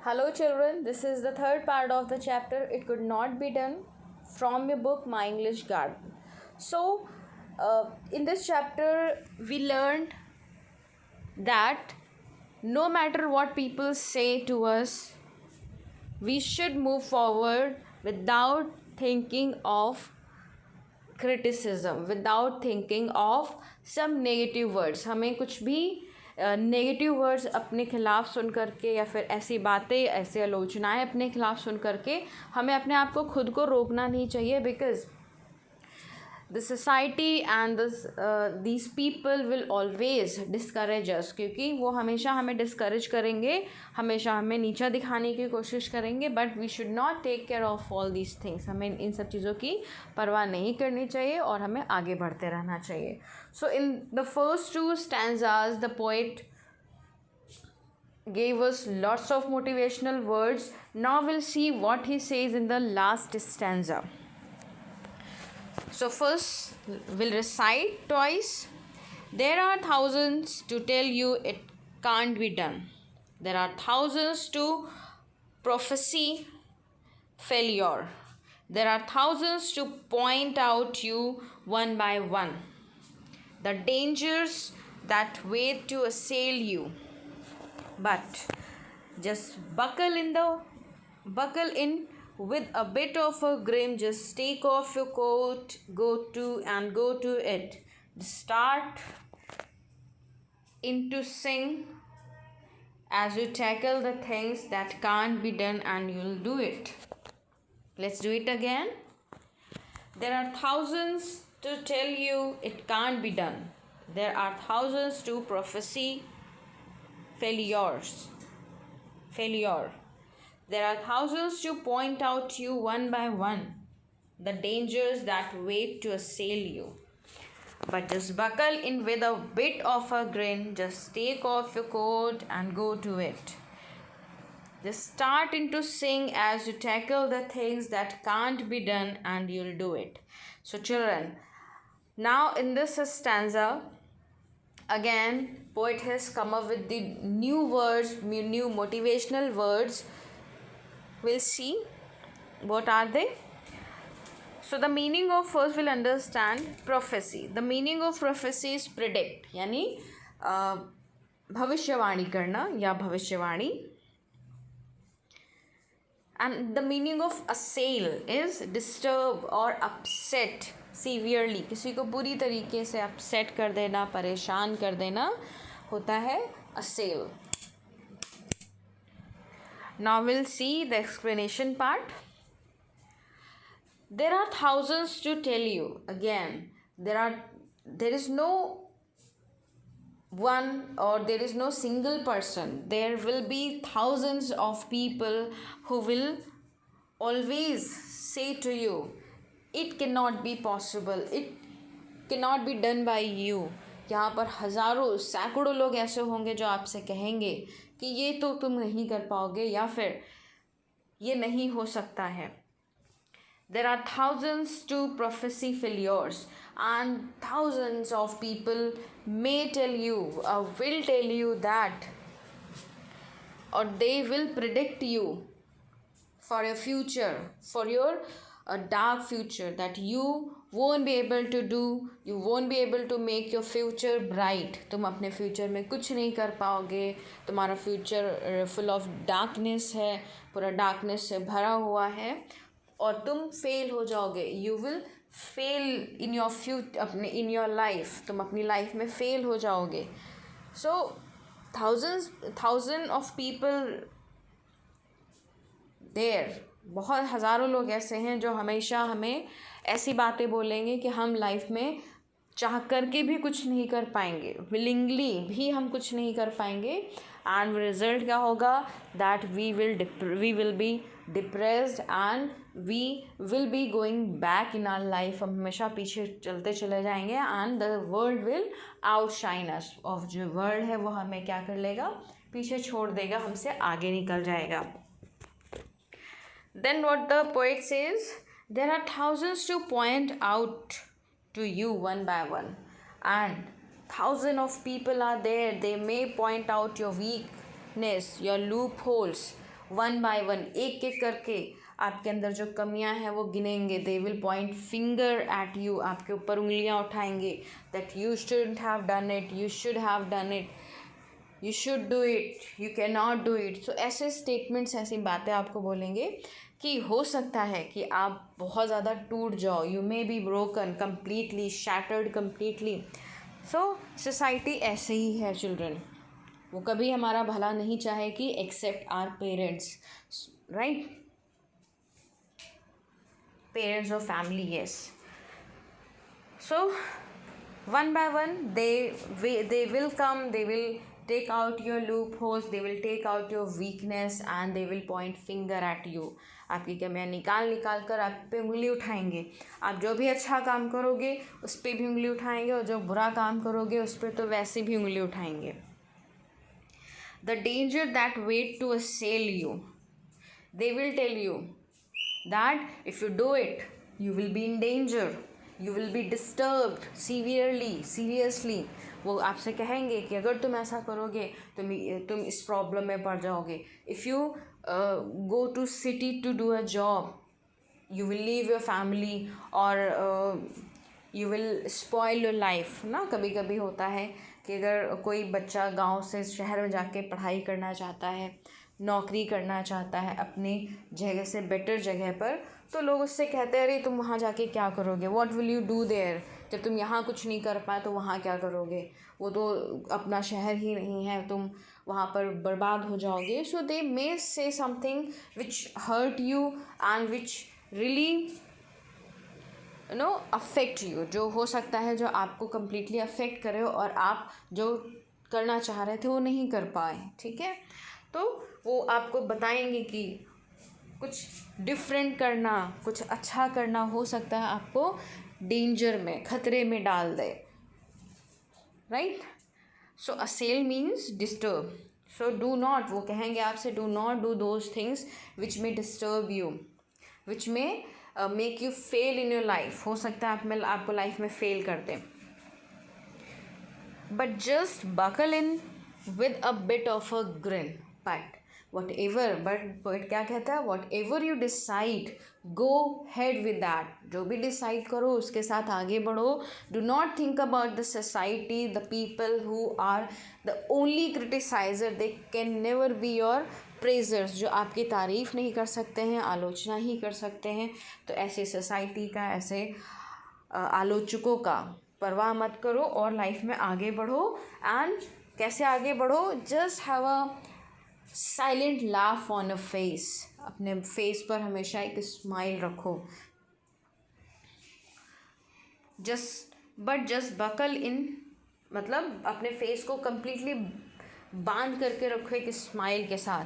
Hello, children. This is the third part of the chapter. It could not be done from your book, My English Garden. So, in this chapter, we learned that no matter what people say to us, we should move forward without thinking of criticism, without thinking of some negative words. हमें कुछ भी negative words अपने खिलाफ सुन करके या फिर ऐसी बातें ऐसी आलोचनाएं अपने खिलाफ सुन करके हमें अपने आप को खुद को रोकना नहीं चाहिए because the society and these people will always discourage us क्योंकि वो हमेशा हमें डिस्करेज करेंगे, हमेशा हमें नीचा दिखाने की कोशिश करेंगे. But we should not take care of all these things. हमें इन सब चीज़ों की परवाह नहीं करनी चाहिए और हमें आगे बढ़ते रहना चाहिए. So in the first two stanzas the poet gave us lots of motivational words. Now we'll see what he says in the last stanza. So first we'll recite twice. There are thousands to tell you it can't be done. There are thousands to prophesy failure. There are thousands to point out you one by one. The dangers that wait to assail you. But just buckle in with a bit of a grin. Just take off your coat, go to it. Start into sing as you tackle the things that can't be done, and you'll do it. Let's do it again. There are thousands to tell you it can't be done. There are thousands to prophesy failure. There are thousands to point out you one by one the dangers that wait to assail you. But just buckle in with a bit of a grin. Just take off your coat and go to it. Just start into sing as you tackle the things that can't be done, and you'll do it. So children, now in this stanza, again poet has come up with the new words, new motivational words. We'll see what are they. So the meaning of first we'll understand prophecy. The meaning of prophecy is predict, यानी भविष्यवाणी करना या भविष्यवाणी. And the meaning of assail is disturb or upset severely. किसी को बुरी तरीके से अपसेट कर देना, परेशान कर देना होता है assail. Now we'll see the explanation part. There are thousands to tell you. Again, there is no one or there is no single person. There will be thousands of people who will always say to you, it cannot be possible, it cannot be done by you. यहाँ पर हज़ारों सैकड़ों लोग ऐसे होंगे जो आपसे कहेंगे कि ये तो तुम नहीं कर पाओगे या फिर ये नहीं हो सकता है. There are thousands to prophesy failures, and thousands of people may tell you will tell you that, or they will predict you for your future, for your dark future, that you won't be able to do, you won't be able to make your future bright. तुम अपने future में कुछ नहीं कर पाओगे, तुम्हारा future full of darkness है, पूरा डार्कनेस से भरा हुआ है और तुम फेल हो जाओगे. You will fail in your अपने इन योर लाइफ, तुम अपनी लाइफ में फेल हो जाओगे. So thousand of people there, बहुत हज़ारों लोग ऐसे हैं जो हमेशा हमें ऐसी बातें बोलेंगे कि हम लाइफ में चाह करके भी कुछ नहीं कर पाएंगे, विलिंगली भी हम कुछ नहीं कर पाएंगे. एंड रिजल्ट क्या होगा? That we will be depressed and we will be going back in our life. हम हमेशा पीछे चलते चले जाएंगे and the world will outshine us. और जो वर्ल्ड है वो हमें क्या कर लेगा? पीछे छोड़ देगा, हमसे आगे निकल जाएगा. Then what the poet says, there are thousands to point out to you one by one, and thousands of people are there. They may point out your weakness, your loopholes, one by one, एक एक करके आपके अंदर जो कमियां हैं वो गिनेंगे. They will point finger at you, आपके ऊपर उंगलियां उठाएंगे. That you should have done it, you should have done it, you should do it, you can not do it. So ऐसे स्टेटमेंट्स, ऐसी बातें आपको बोलेंगे कि हो सकता है कि आप बहुत ज़्यादा टूट जाओ. You may be broken completely, shattered completely. So society ऐसे ही है चिल्ड्रन, वो कभी हमारा भला नहीं चाहेगी except our parents, right? Parents और family, yes. So one by one they will come, they will take out your loopholes, they will take out your weakness and they will point finger at you. आपकी कमियाँ निकाल निकाल कर आप पे उंगली उठाएंगे. आप जो भी अच्छा काम करोगे उस पर भी उंगली उठाएंगे, और जो बुरा काम करोगे उस पर तो वैसे भी उंगली उठाएंगे. The danger that wait to assail you, they will tell you that if you do it, you will be in danger, you will be disturbed severely, seriously. वो आपसे कहेंगे कि अगर तुम ऐसा करोगे तुम इस प्रॉब्लम में पड़ जाओगे. If you go to city to do a job, you will leave your family or you will spoil your life. ना कभी कभी होता है कि अगर कोई बच्चा गांव से शहर में जाके पढ़ाई करना चाहता है, नौकरी करना चाहता है अपनी जगह से बेटर जगह पर, तो लोग उससे कहते हैं अरे तुम वहाँ जाके क्या करोगे, what will you do their, जब तुम यहाँ कुछ नहीं कर पाए तो वहाँ क्या करोगे, वो तो अपना शहर ही नहीं है, तुम वहाँ पर बर्बाद हो जाओगे. सो they may say something which hurt you and which really affect you, जो हो सकता है जो आपको कम्प्लीटली अफेक्ट करे और आप जो करना चाह रहे थे वो नहीं कर पाए. ठीक है, तो वो आपको बताएंगे कि कुछ डिफरेंट करना, कुछ अच्छा करना हो सकता है आपको डेंजर में, खतरे में डाल दे, right? So hassle means disturb. So do not, वो कहेंगे आपसे do not do those things which may disturb you, which may make you fail in your life. हो सकता है आपको लाइफ में फेल कर दें. But just buckle in with a bit of a grin. But क्या कहता है, whatever you decide go ahead with that. जो भी डिसाइड करो उसके साथ आगे बढ़ो. Do not think about the society, the people who are the only criticiser, they can never be your praisers, जो आपकी तारीफ़ नहीं कर सकते हैं, आलोचना ही कर सकते हैं. तो ऐसे सोसाइटी का, ऐसे आलोचकों का परवाह मत करो और लाइफ में आगे बढ़ो. एंड कैसे आगे बढ़ो, just have a silent laugh on a face. अपने फेस पर हमेशा एक स्माइल रखो. जस्ट बकल इन, मतलब अपने फेस को कम्प्लीटली बांध करके रखो एक स्माइल के साथ,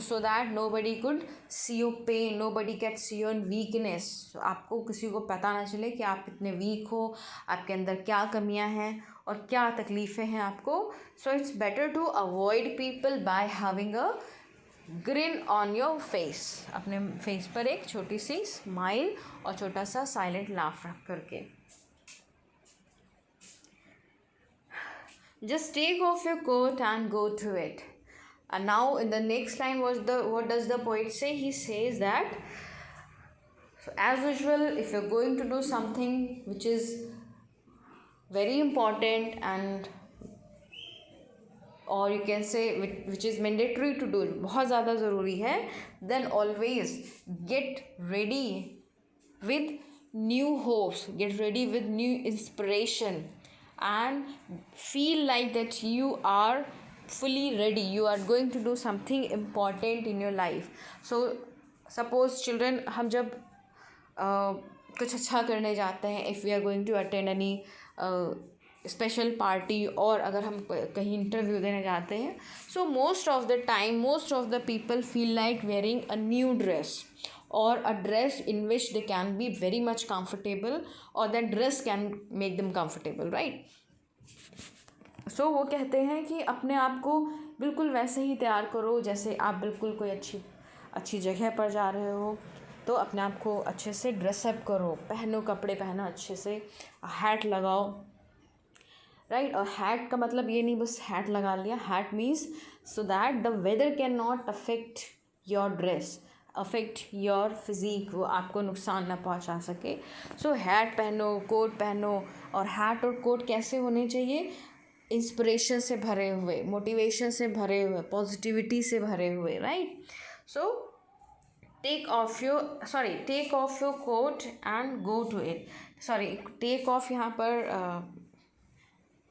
so that nobody could see your pain, nobody can't see your weakness. आपको किसी को पता ना चले कि आप कितने वीक हो, आपके अंदर क्या कमियां हैं और क्या तकलीफ़ें हैं आपको. So it's better to avoid people by having a grin on your face. अपने फेस पर एक छोटी सी स्माइल और छोटा सा साइलेंट लाफ रख करके. Just take off your coat and go to it. And now in the next line, what does the poet say? He says that, so as usual, if you're going to do something which is very important and, or you can say which is mandatory to do, बहुत ज़्यादा ज़रूरी है, then always get ready with new hopes, get ready with new inspiration, and feel like that you are fully ready, you are going to do something important in your life. So suppose children, हम जब कुछ अच्छा करने जाते हैं, if we are going to attend any special party, और अगर हम कहीं इंटरव्यू देने जाते हैं, so most of the time most of the people feel like wearing a new dress, or a dress in which they can be very much comfortable, or that dress can make them comfortable, right? So वो कहते हैं कि अपने आप को बिल्कुल वैसे ही तैयार करो जैसे आप बिल्कुल कोई अच्छी जगह पर जा रहे हो. तो अपने आप को अच्छे से ड्रेसअप करो, पहनो, कपड़े पहनो अच्छे से, हैट लगाओ, राइट? और हैट का मतलब ये नहीं बस हैट लगा लिया. Hat means so that the weather can not affect your dress, affect your physique, वो आपको नुकसान ना पहुंचा सके. सो हैट पहनो, कोट पहनो. और हैट और कोट कैसे होने चाहिए? इंस्पिरेशन से भरे हुए, मोटिवेशन से भरे हुए, पॉजिटिविटी से भरे हुए, right. So take off your coat and go to it. Take off यहाँ पर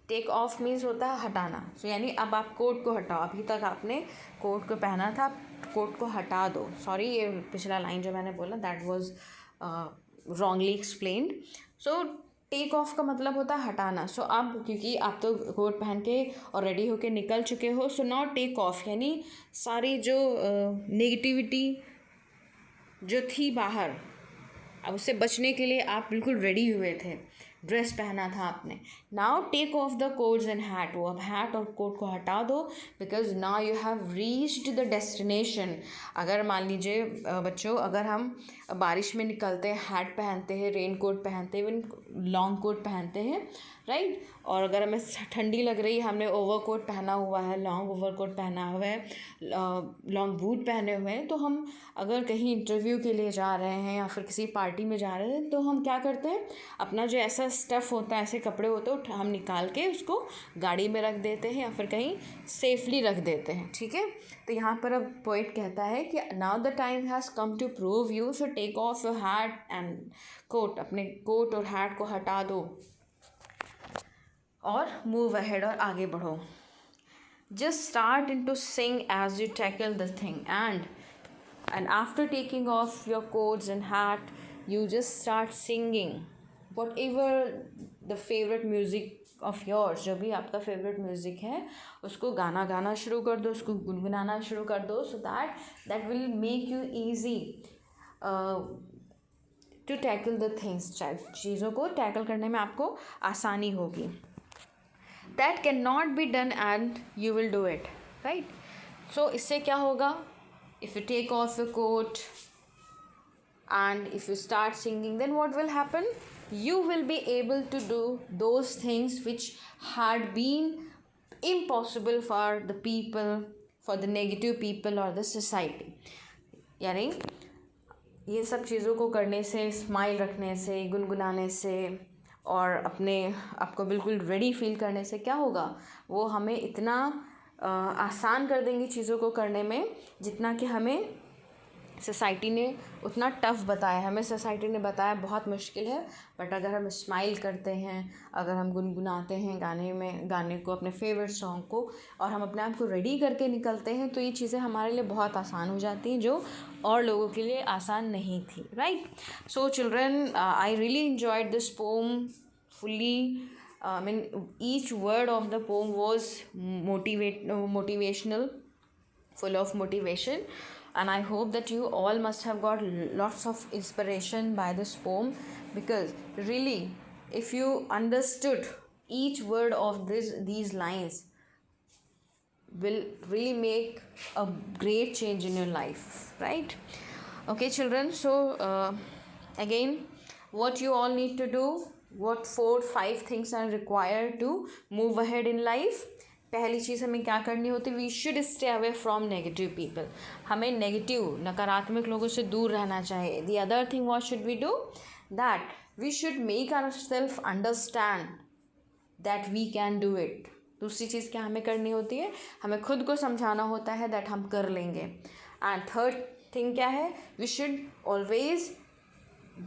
टेक ऑफ मीन्स होता है हटाना. सो यानी अब आप कोट को हटाओ. अभी तक आपने कोट को पहना था, कोट को हटा दो. ये पिछला लाइन जो मैंने बोला that was wrongly explained. So take off का मतलब होता है हटाना. सो अब क्योंकि आप तो कोट पहन के और रेडी होके निकल चुके हो, सो नाउ टेक ऑफ यानी सारी जो नेगेटिविटी जो थी बाहर, अब उससे बचने के लिए आप बिल्कुल रेडी हुए थे, ड्रेस पहना था आपने. Now take off the coats and hat. वो अब हैट और कोट को हटा दो, because now you have reached the destination. अगर मान लीजिए बच्चों, अगर हम बारिश में निकलते हैं, हैट पहनते हैं, रेन कोट पहनते हैं, लॉन्ग कोट पहनते हैं, राइट. और अगर हमें ठंडी लग रही है, हमने ओवर कोट पहना हुआ है, लॉन्ग ओवर कोट पहना हुआ है, लॉन्ग बूट पहने हुए हैं, तो हम अगर कहीं इंटरव्यू के लिए जा रहे हैं या फिर किसी पार्टी में जा रहे हैं, तो हम क्या करते हैं, अपना जो ऐसा स्टफ़ होता है, ऐसे कपड़े होते हैं, हम निकाल के उसको गाड़ी में रख देते हैं या फिर कहीं सेफली रख देते हैं. ठीक है. तो यहाँ पर अब पोइट कहता है कि now the time has come to prove you, so take off your hat and coat. अपने कोट और हैट को हटा दो और मूव अहेड, और आगे बढ़ो. Just start in to sing as you tackle the thing, and after taking off your coats and hat, you just start singing whatever the favorite music of yours. जो भी आपका फेवरेट म्यूज़िक है, उसको गाना शुरू कर दो, उसको गुनगुनाना शुरू कर दो. सो that will make you easy to tackle the things. चीज़ों को टैकल करने में आपको आसानी होगी. That cannot be done and you will do it, right? So इससे क्या होगा? If you take off your coat and if you start singing, then what will happen? You will be able to do those things which had been impossible for the people, for the negative people or the society. यानी ये सब चीज़ों को करने से, smile रखने से, गुनगुनाने से और अपने आपको बिल्कुल रेडी फील करने से क्या होगा? वो हमें इतना आसान कर देंगी चीज़ों को करने में, जितना कि हमें सोसाइटी ने उतना टफ़ बताया. हमें सोसाइटी ने बताया बहुत मुश्किल है, बट अगर हम स्माइल करते हैं, अगर हम गुनगुनाते हैं गाने को, अपने फेवरेट सॉन्ग को, और हम अपने आप को रेडी करके निकलते हैं, तो ये चीज़ें हमारे लिए बहुत आसान हो जाती हैं, जो और लोगों के लिए आसान नहीं थी, right. So children, I really enjoyed this pome fully. Each word of the poem was motivational, full of motivation, and I hope that you all must have got lots of inspiration by this poem, because really, if you understood each word of these lines, will really make a great change in your life, right? Okay, children, so again, what you all need to do, what 4-5 things are required to move ahead in life. पहली चीज़ हमें क्या करनी होती है? We should stay away from negative people. हमें नकारात्मक लोगों से दूर रहना चाहिए. The other thing what should we do? That we should make our self understand that we can do it. दूसरी चीज़ क्या हमें करनी होती है? हमें खुद को समझाना होता है दैट हम कर लेंगे. एंड थर्ड थिंग क्या है? We should always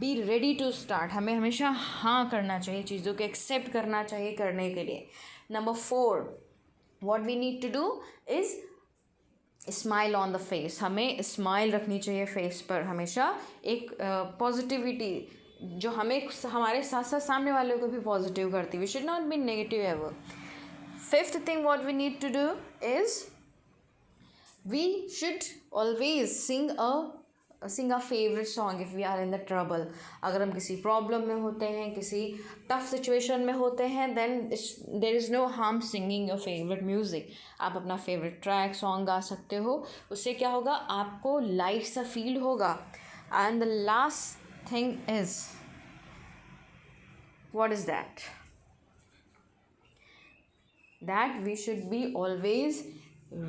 be ready to start. हमें हमेशा हाँ करना चाहिए, चीज़ों को एक्सेप्ट करना चाहिए करने के लिए. Number 4, what we need to do is smile on the face. हमें स्माइल रखनी चाहिए फेस पर हमेशा. एक पॉजिटिविटी जो हमें हमारे साथ साथ सामने वालों को भी पॉजिटिव करती है. We should not be negative ever. 5th thing what we need to do is we should always sing a favorite song if we are in the trouble. अगर हम किसी प्रॉब्लम में होते हैं, किसी टफ सिचुएशन में होते हैं, then there is no harm singing your favorite music. आप अपना फेवरेट ट्रैक सॉन्ग गा सकते हो. उससे क्या होगा? आपको लाइट सा फील होगा. And the last thing is, what is that? That we should be always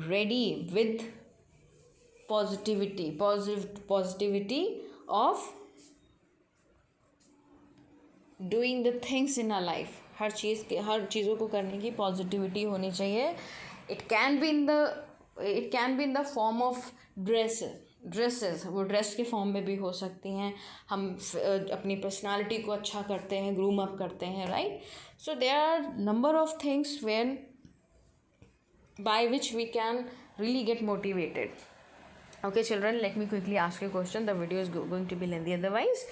ready with positivity of doing the things in a life. हर चीज़ों को करने की पॉजिटिविटी होनी चाहिए. It can be in the form of dresses. वो dress के form में भी हो सकती हैं. हम अपनी पर्सनालिटी को अच्छा करते हैं, ग्रूम अप करते हैं, right. So there are number of things when by which we can really get motivated. Okay children, let me quickly ask you a question. The video is going to be lengthy otherwise.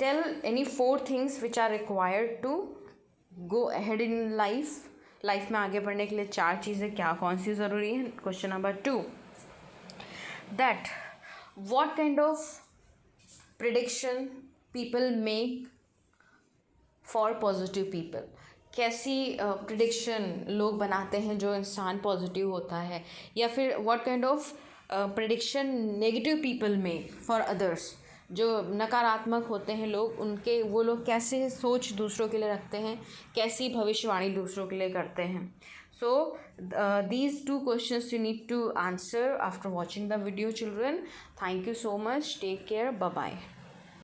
Tell any 4 things which are required to go ahead in life. Life में आगे बढ़ने के लिए 4 चीज़ें क्या कौन सी ज़रूरी है. Question number 2, that what kind of prediction people make for positive people. कैसी प्रिडिक्शन लोग बनाते हैं जो इंसान पॉजिटिव होता है, या फिर what kind of prediction negative people make for others. जो नकारात्मक होते हैं लोग, उनके वो लोग कैसे सोच दूसरों के लिए रखते हैं, कैसी भविष्यवाणी दूसरों के लिए करते हैं. So these 2 questions you need to answer after watching the video children. Thank you so much. Take care. Bye bye.